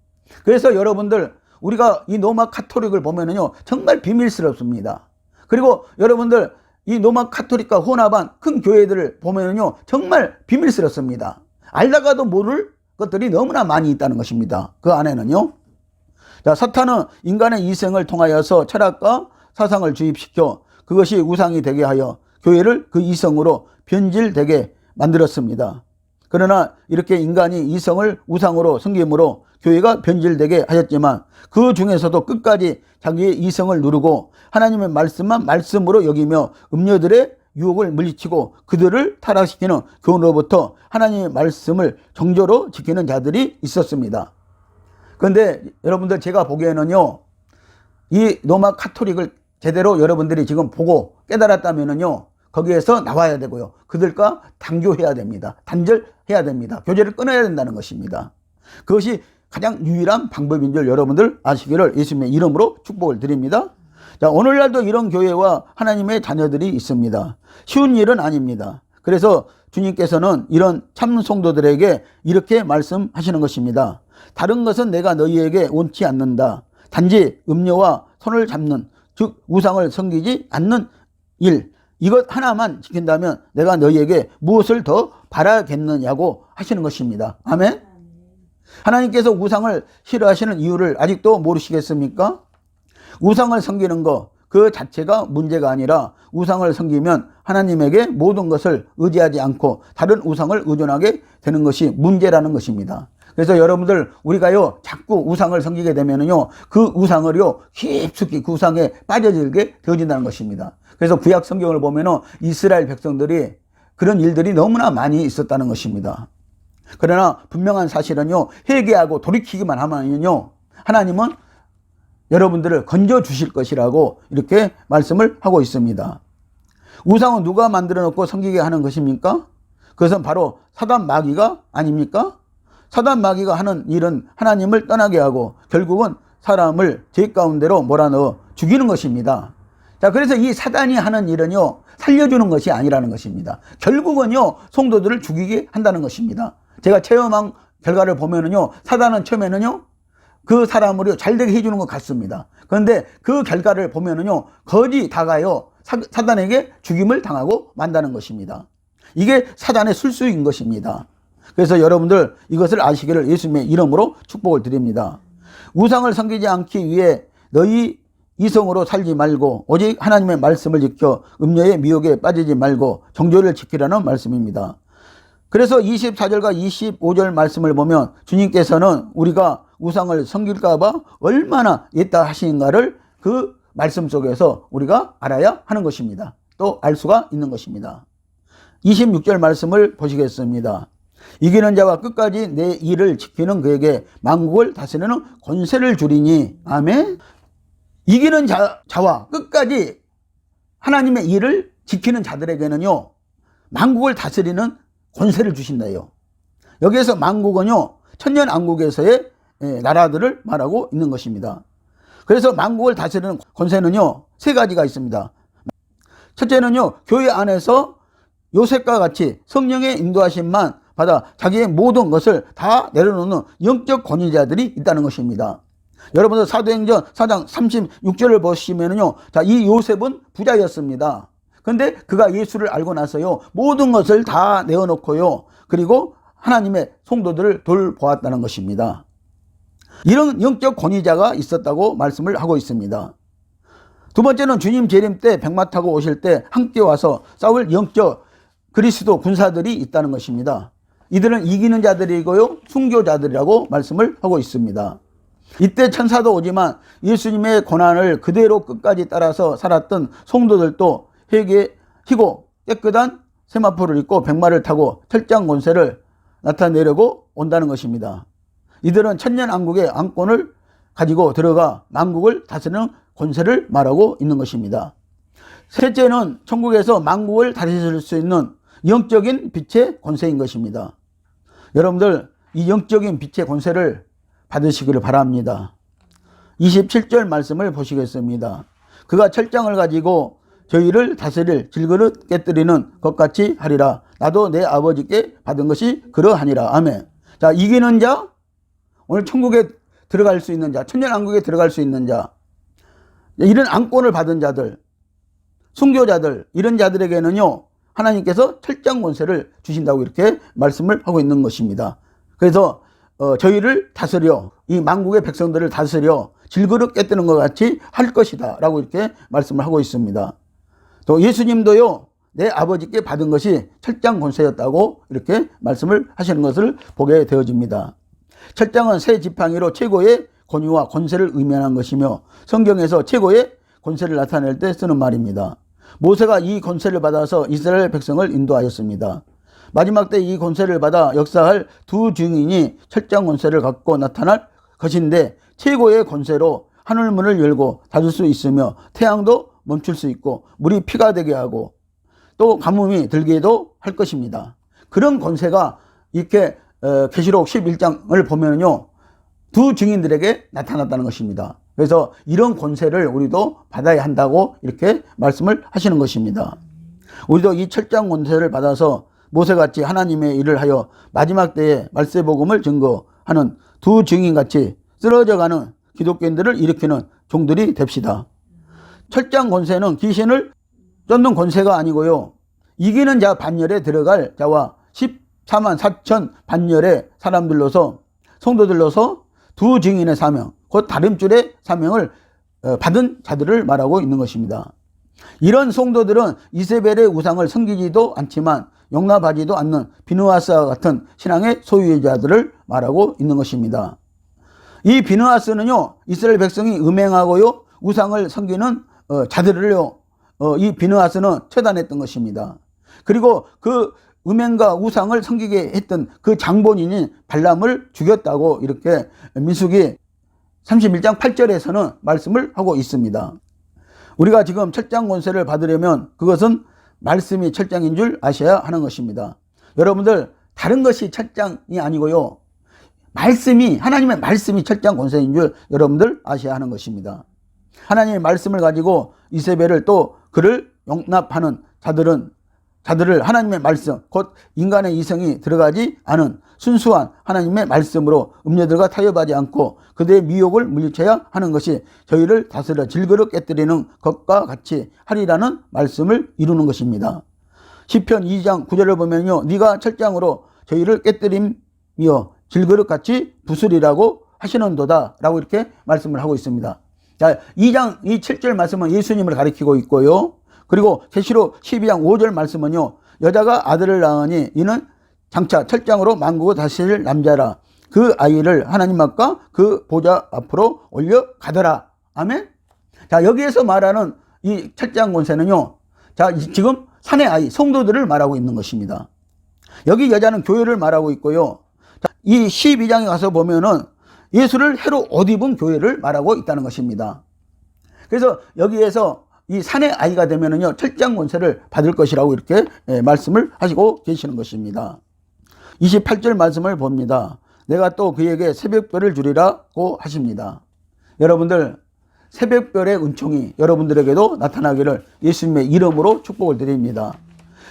그래서 여러분들 우리가 이 로마 가톨릭을 보면은요 정말 비밀스럽습니다. 그리고 여러분들 이 로마 가톨릭과 혼합한 큰 교회들을 보면은요 정말 비밀스럽습니다. 알다가도 모를 것들이 너무나 많이 있다는 것입니다. 그 안에는요. 자, 사탄은 인간의 이생을 통하여서 철학과 사상을 주입시켜 그것이 우상이 되게 하여 교회를 그 이성으로 변질되게 만들었습니다. 그러나 이렇게 인간이 이성을 우상으로 섬김으로 교회가 변질되게 하였지만 그 중에서도 끝까지 자기의 이성을 누르고 하나님의 말씀만 말씀으로 여기며 음녀들의 유혹을 물리치고 그들을 타락시키는 교훈으로부터 하나님의 말씀을 정조로 지키는 자들이 있었습니다. 그런데 여러분들 제가 보기에는요, 이 로마 가톨릭을 제대로 여러분들이 지금 보고 깨달았다면은요, 거기에서 나와야 되고요. 그들과 단교해야 됩니다. 단절해야 됩니다. 교제를 끊어야 된다는 것입니다. 그것이 가장 유일한 방법인 줄 여러분들 아시기를 예수님의 이름으로 축복을 드립니다. 자, 오늘날도 이런 교회와 하나님의 자녀들이 있습니다. 쉬운 일은 아닙니다. 그래서 주님께서는 이런 참 성도들에게 이렇게 말씀하시는 것입니다. 다른 것은 내가 너희에게 원치 않는다. 단지 음료와 손을 잡는, 즉 우상을 섬기지 않는 일, 이것 하나만 지킨다면 내가 너희에게 무엇을 더 바라겠느냐고 하시는 것입니다. 아멘. 하나님께서 우상을 싫어하시는 이유를 아직도 모르시겠습니까? 우상을 섬기는 것 그 자체가 문제가 아니라 우상을 섬기면 하나님에게 모든 것을 의지하지 않고 다른 우상을 의존하게 되는 것이 문제라는 것입니다. 그래서 여러분들 우리가요 자꾸 우상을 섬기게 되면은요 그 우상을요 깊숙이 그 우상에 빠져들게 되어진다는 것입니다. 그래서 구약 성경을 보면은 이스라엘 백성들이 그런 일들이 너무나 많이 있었다는 것입니다. 그러나 분명한 사실은요 회개하고 돌이키기만 하면요 하나님은 여러분들을 건져 주실 것이라고 이렇게 말씀을 하고 있습니다. 우상은 누가 만들어 놓고 섬기게 하는 것입니까? 그것은 바로 사단 마귀가 아닙니까? 사단 마귀가 하는 일은 하나님을 떠나게 하고 결국은 사람을 죄 가운데로 몰아넣어 죽이는 것입니다. 자, 그래서 이 사단이 하는 일은요 살려주는 것이 아니라는 것입니다. 결국은요 성도들을 죽이게 한다는 것입니다. 제가 체험한 결과를 보면은요 사단은 처음에는요 그 사람을 잘되게 해주는 것 같습니다. 그런데 그 결과를 보면은요 거지 다가요 사단에게 죽임을 당하고 만다는 것입니다. 이게 사단의 술수인 것입니다. 그래서 여러분들 이것을 아시기를 예수님의 이름으로 축복을 드립니다. 우상을 섬기지 않기 위해 너희 이성으로 살지 말고 오직 하나님의 말씀을 지켜 음녀의 미혹에 빠지지 말고 정죄를 지키라는 말씀입니다. 그래서 24절과 25절 말씀을 보면 주님께서는 우리가 우상을 섬길까 봐 얼마나 옛다 하시는가를 그 말씀 속에서 우리가 알아야 하는 것입니다. 또 알 수가 있는 것입니다. 26절 말씀을 보시겠습니다. 이기는 자와 끝까지 내 일을 지키는 그에게 만국을 다스리는 권세를 주리니. 아멘. 이기는 자와 끝까지 하나님의 일을 지키는 자들에게는요, 만국을 다스리는 권세를 주신다요. 여기에서 만국은요, 천년왕국에서의 나라들을 말하고 있는 것입니다. 그래서 만국을 다스리는 권세는요, 세 가지가 있습니다. 첫째는요, 교회 안에서 요셉과 같이 성령의 인도하심만 받아 자기의 모든 것을 다 내려놓는 영적 권위자들이 있다는 것입니다. 여러분들 사도행전 4장 36절을 보시면요, 자, 이 요셉은 부자였습니다. 근데 그가 예수를 알고 나서요, 모든 것을 다 내어놓고요, 그리고 하나님의 성도들을 돌보았다는 것입니다. 이런 영적 권위자가 있었다고 말씀을 하고 있습니다. 두 번째는 주님 재림 때 백마 타고 오실 때 함께 와서 싸울 영적 그리스도 군사들이 있다는 것입니다. 이들은 이기는 자들이고요, 순교자들이라고 말씀을 하고 있습니다. 이때 천사도 오지만 예수님의 고난을 그대로 끝까지 따라서 살았던 성도들도 희고 깨끗한 세마포를 입고 백마를 타고 철장 권세를 나타내려고 온다는 것입니다. 이들은 천년왕국의 왕권을 가지고 들어가 만국을 다스리는 권세를 말하고 있는 것입니다. 셋째는 천국에서 만국을 다스릴 수 있는 영적인 빛의 권세인 것입니다. 여러분들 이 영적인 빛의 권세를 받으시기를 바랍니다. 27절 말씀을 보시겠습니다. 그가 철장을 가지고 저희를 다스릴 질그릇 깨뜨리는 것 같이 하리라. 나도 내 아버지께 받은 것이 그러하니라. 아멘. 자, 이기는 자, 오늘 천국에 들어갈 수 있는 자, 천년왕국에 들어갈 수 있는 자, 이런 안권을 받은 자들, 순교자들, 이런 자들에게는요, 하나님께서 철장 권세를 주신다고 이렇게 말씀을 하고 있는 것입니다. 그래서 저희를 다스려, 이 만국의 백성들을 다스려 질그릇 깨뜨는 것 같이 할 것이다 라고 이렇게 말씀을 하고 있습니다. 또 예수님도요, 내 아버지께 받은 것이 철장 권세였다고 이렇게 말씀을 하시는 것을 보게 되어집니다. 철장은 새 지팡이로 최고의 권위와 권세를 의미하는 것이며 성경에서 최고의 권세를 나타낼 때 쓰는 말입니다. 모세가 이 권세를 받아서 이스라엘 백성을 인도하였습니다. 마지막 때 이 권세를 받아 역사할 두 증인이 철장 권세를 갖고 나타날 것인데, 최고의 권세로 하늘문을 열고 닫을 수 있으며 태양도 멈출 수 있고 물이 피가 되게 하고 또 가뭄이 들게도 할 것입니다. 그런 권세가 이렇게 계시록 11장을 보면요, 두 증인들에게 나타났다는 것입니다. 그래서 이런 권세를 우리도 받아야 한다고 이렇게 말씀을 하시는 것입니다. 우리도 이 철장 권세를 받아서 모세같이 하나님의 일을 하여 마지막 때에 말세복음을 증거하는 두 증인같이 쓰러져가는 기독교인들을 일으키는 종들이 됩시다. 철장 권세는 귀신을 쫓는 권세가 아니고요, 이기는 자 반열에 들어갈 자와 14만 4천 반열의 사람들로서, 성도들로서 두 증인의 사명, 곧 다림줄의 사명을 받은 자들을 말하고 있는 것입니다. 이런 성도들은 이세벨의 우상을 섬기지도 않지만 용납하지도 않는 비느하스와 같은 신앙의 소유자들을 말하고 있는 것입니다. 이 비느하스는요, 이스라엘 백성이 음행하고요, 우상을 섬기는 자들을요, 이 비느하스는 처단했던 것입니다. 그리고 그 음행과 우상을 섬기게 했던 그 장본인인 발람을 죽였다고 이렇게 민수기 31장 8절에서는 말씀을 하고 있습니다. 우리가 지금 철장 권세를 받으려면 그것은 말씀이 철장인 줄 아셔야 하는 것입니다. 여러분들, 다른 것이 철장이 아니고요, 하나님의 말씀이 철장 권세인 줄 여러분들 아셔야 하는 것입니다. 하나님의 말씀을 가지고 이세벨을 또 그를 용납하는 자들을 하나님의 말씀, 곧 인간의 이성이 들어가지 않은 순수한 하나님의 말씀으로 음녀들과 타협하지 않고 그들의 미혹을 물리쳐야 하는 것이 저희를 다스려 질그릇 깨뜨리는 것과 같이 하리라는 말씀을 이루는 것입니다. 시편 2장 9절을 보면요, 네가 철장으로 저희를 깨뜨리며 질그릇같이 부수리라고 하시는도다 라고 이렇게 말씀을 하고 있습니다. 자, 2장 이 7절 말씀은 예수님을 가리키고 있고요. 그리고 계시록 12장 5절 말씀은요. 여자가 아들을 낳으니 이는 장차 철장으로 만국을 다스릴 남자라. 그 아이를 하나님 앞과 그 보좌 앞으로 올려가더라. 아멘. 자, 여기에서 말하는 이 철장 권세는요. 자, 지금 산의 아이 성도들을 말하고 있는 것입니다. 여기 여자는 교회를 말하고 있고요. 자, 이 12장에 가서 보면은 예수를 해로 옷 입은 교회를 말하고 있다는 것입니다. 그래서 여기에서 이 산의 아이가 되면은요, 철장 권세를 받을 것이라고 이렇게 말씀을 하시고 계시는 것입니다. 28절 말씀을 봅니다. 내가 또 그에게 새벽별을 주리라고 하십니다. 여러분들, 새벽별의 은총이 여러분들에게도 나타나기를 예수님의 이름으로 축복을 드립니다.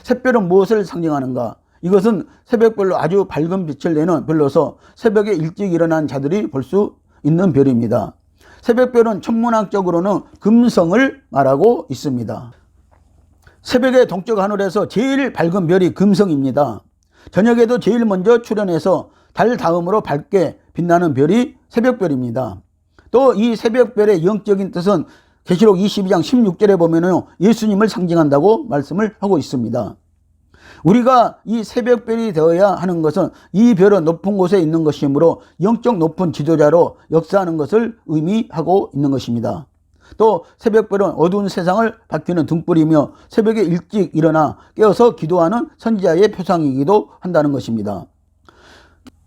새별은 무엇을 상징하는가? 이것은 새벽별로 아주 밝은 빛을 내는 별로서 새벽에 일찍 일어난 자들이 볼 수 있는 별입니다. 새벽별은 천문학적으로는 금성을 말하고 있습니다. 새벽의 동쪽 하늘에서 제일 밝은 별이 금성입니다. 저녁에도 제일 먼저 출현해서 달 다음으로 밝게 빛나는 별이 새벽별입니다. 또 이 새벽별의 영적인 뜻은 계시록 22장 16절에 보면요, 예수님을 상징한다고 말씀을 하고 있습니다. 우리가 이 새벽별이 되어야 하는 것은 이 별은 높은 곳에 있는 것이므로 영적 높은 지도자로 역사하는 것을 의미하고 있는 것입니다. 또 새벽별은 어두운 세상을 밝히는 등불이며 새벽에 일찍 일어나 깨어서 기도하는 선지자의 표상이기도 한다는 것입니다.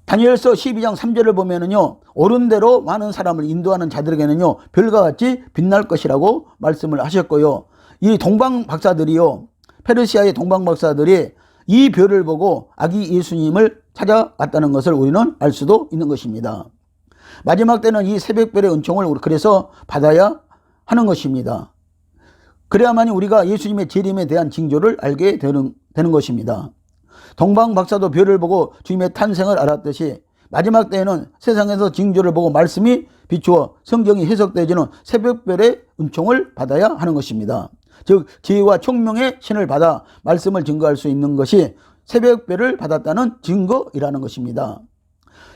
다니엘서 12장 3절을 보면은요, 옳은 대로 많은 사람을 인도하는 자들에게는요, 별과 같이 빛날 것이라고 말씀을 하셨고요. 이 동방 박사들이요, 페르시아의 동방 박사들이 이 별을 보고 아기 예수님을 찾아갔다는 것을 우리는 알 수도 있는 것입니다. 마지막 때는 이 새벽별의 은총을 그래서 받아야 하는 것입니다. 그래야만이 우리가 예수님의 재림에 대한 징조를 알게 되는 것입니다. 동방 박사도 별을 보고 주님의 탄생을 알았듯이 마지막 때에는 세상에서 징조를 보고 말씀이 비추어 성경이 해석되어지는 새벽별의 은총을 받아야 하는 것입니다. 즉 지혜와 총명의 신을 받아 말씀을 증거할 수 있는 것이 새벽별을 받았다는 증거이라는 것입니다.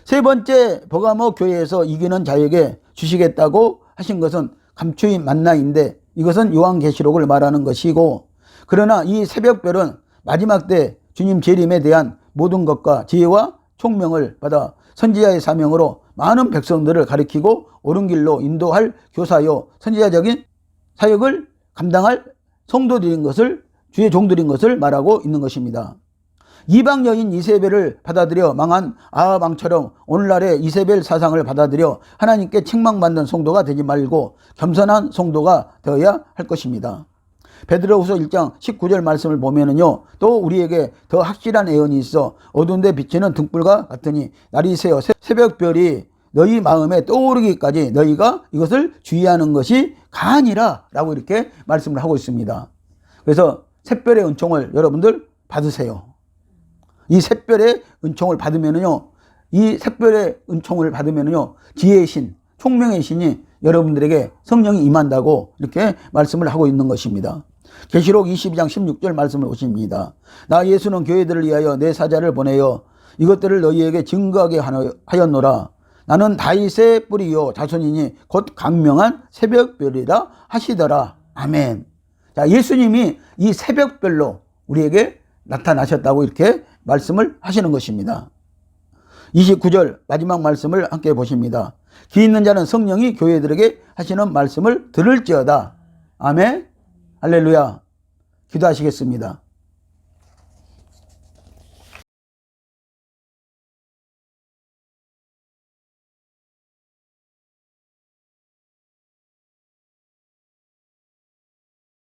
세 번째, 버가모 교회에서 이기는 자에게 주시겠다고 하신 것은 감추인 만나인데 이것은 요한계시록을 말하는 것이고, 그러나 이 새벽별은 마지막 때 주님 재림에 대한 모든 것과 지혜와 총명을 받아 선지자의 사명으로 많은 백성들을 가리키고 옳은 길로 인도할 교사요 선지자적인 사역을 감당할 성도들인 것을, 주의 종들인 것을 말하고 있는 것입니다. 이방 여인 이세벨을 받아들여 망한 아합 왕처럼 오늘날의 이세벨 사상을 받아들여 하나님께 책망받는 성도가 되지 말고 겸손한 성도가 되어야 할 것입니다. 베드로후서 1장 19절 말씀을 보면은요, 또 우리에게 더 확실한 예언이 있어 어두운 데 비치는 등불과 같으니 날이 새어 새벽별이 너희 마음에 떠오르기까지 너희가 이것을 주의하는 것이 가니라 라고 이렇게 말씀을 하고 있습니다. 그래서 샛별의 은총을 여러분들 받으세요. 이 샛별의 은총을 받으면은요, 이 샛별의 은총을 받으면은요, 지혜의 신, 총명의 신이 여러분들에게 성령이 임한다고 이렇게 말씀을 하고 있는 것입니다. 계시록 22장 16절 말씀을 보십니다. 나 예수는 교회들을 위하여 내 사자를 보내어 이것들을 너희에게 증거하게 하였노라. 나는 다윗의 뿌리요 자손이니 곧 강명한 새벽별이라 하시더라. 아멘. 자, 예수님이 이 새벽별로 우리에게 나타나셨다고 이렇게 말씀을 하시는 것입니다. 29절 마지막 말씀을 함께 보십니다. 귀 있는 자는 성령이 교회들에게 하시는 말씀을 들을지어다. 아멘. 할렐루야. 기도하시겠습니다.